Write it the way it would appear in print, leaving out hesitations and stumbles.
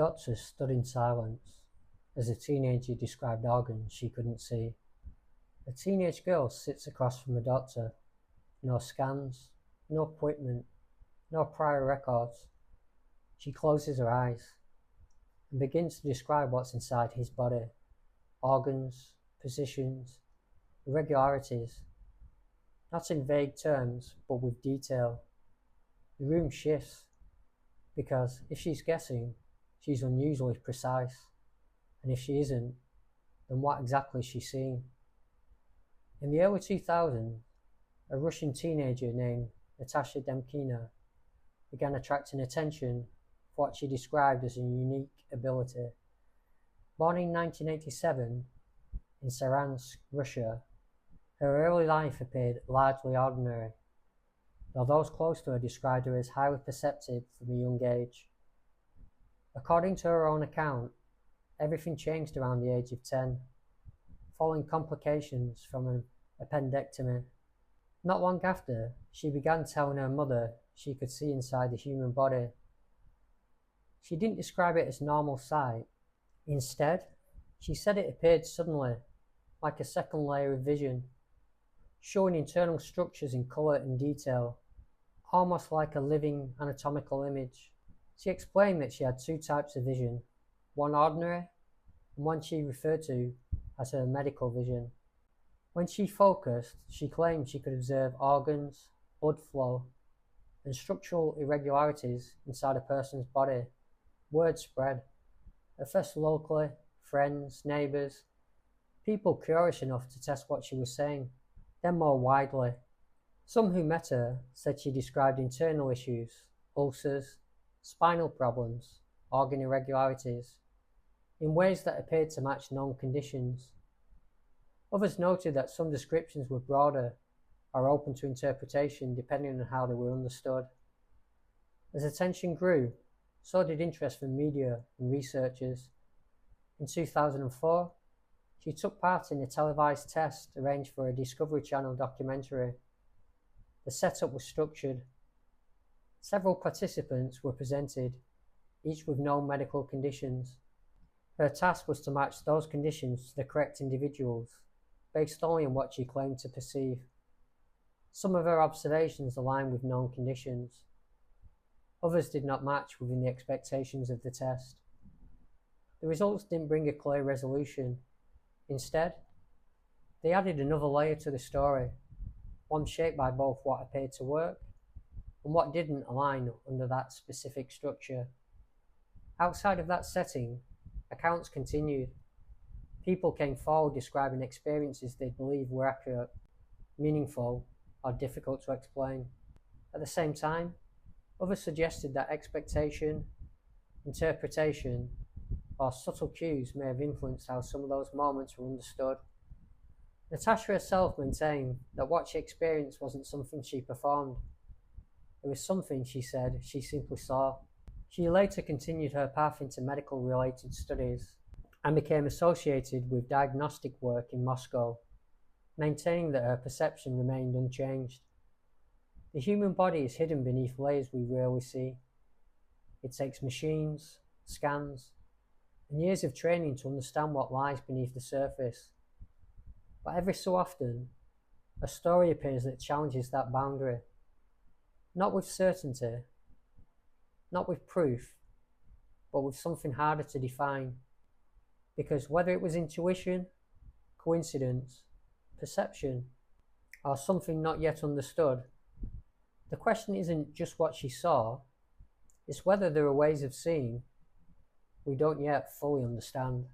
Doctors stood in silence as a teenager described organs she couldn't see. A teenage girl sits across from a doctor. No scans, no equipment, no prior records. She closes her eyes and begins to describe what's inside his body. Organs, positions, irregularities. Not in vague terms, but with detail. The room shifts, because if she's guessing, she's unusually precise. And if she isn't, then what exactly is she seeing? In the early 2000s, a Russian teenager named Natasha Demkina began attracting attention for what she described as a unique ability. Born in 1987 in Saransk, Russia, her early life appeared largely ordinary, though those close to her described her as highly perceptive from a young age. According to her own account, everything changed around the age of 10, following complications from an appendectomy. Not long after, she began telling her mother she could see inside the human body. She didn't describe it as normal sight. Instead, she said it appeared suddenly, like a second layer of vision, showing internal structures in colour and detail, almost like a living anatomical image. She explained that she had two types of vision, one ordinary and one she referred to as her medical vision. When she focused, she claimed she could observe organs, blood flow, and structural irregularities inside a person's body. Word spread, at first locally, friends, neighbours, people curious enough to test what she was saying, then more widely. Some who met her said she described internal issues, ulcers, spinal problems, organ irregularities, in ways that appeared to match known conditions. Others noted that some descriptions were broader or open to interpretation depending on how they were understood. As attention grew, so did interest from media and researchers. In 2004, she took part in a televised test arranged for a Discovery Channel documentary. The setup was structured. Several participants were presented, each with known medical conditions. Her task was to match those conditions to the correct individuals, based only on what she claimed to perceive. Some of her observations aligned with known conditions. Others did not match within the expectations of the test. The results didn't bring a clear resolution. Instead, they added another layer to the story, one shaped by both what appeared to work and what didn't align under that specific structure. Outside of that setting, accounts continued. People came forward describing experiences they believed were accurate, meaningful, or difficult to explain. At the same time, others suggested that expectation, interpretation, or subtle cues may have influenced how some of those moments were understood. Natasha herself maintained that what she experienced wasn't something she performed. It was something, she said, she simply saw. She later continued her path into medical-related studies and became associated with diagnostic work in Moscow, maintaining that her perception remained unchanged. The human body is hidden beneath layers we rarely see. It takes machines, scans, and years of training to understand what lies beneath the surface. But every so often, a story appears that challenges that boundary. Not with certainty, not with proof, but with something harder to define. Because whether it was intuition, coincidence, perception, or something not yet understood, the question isn't just what she saw, it's whether there are ways of seeing we don't yet fully understand.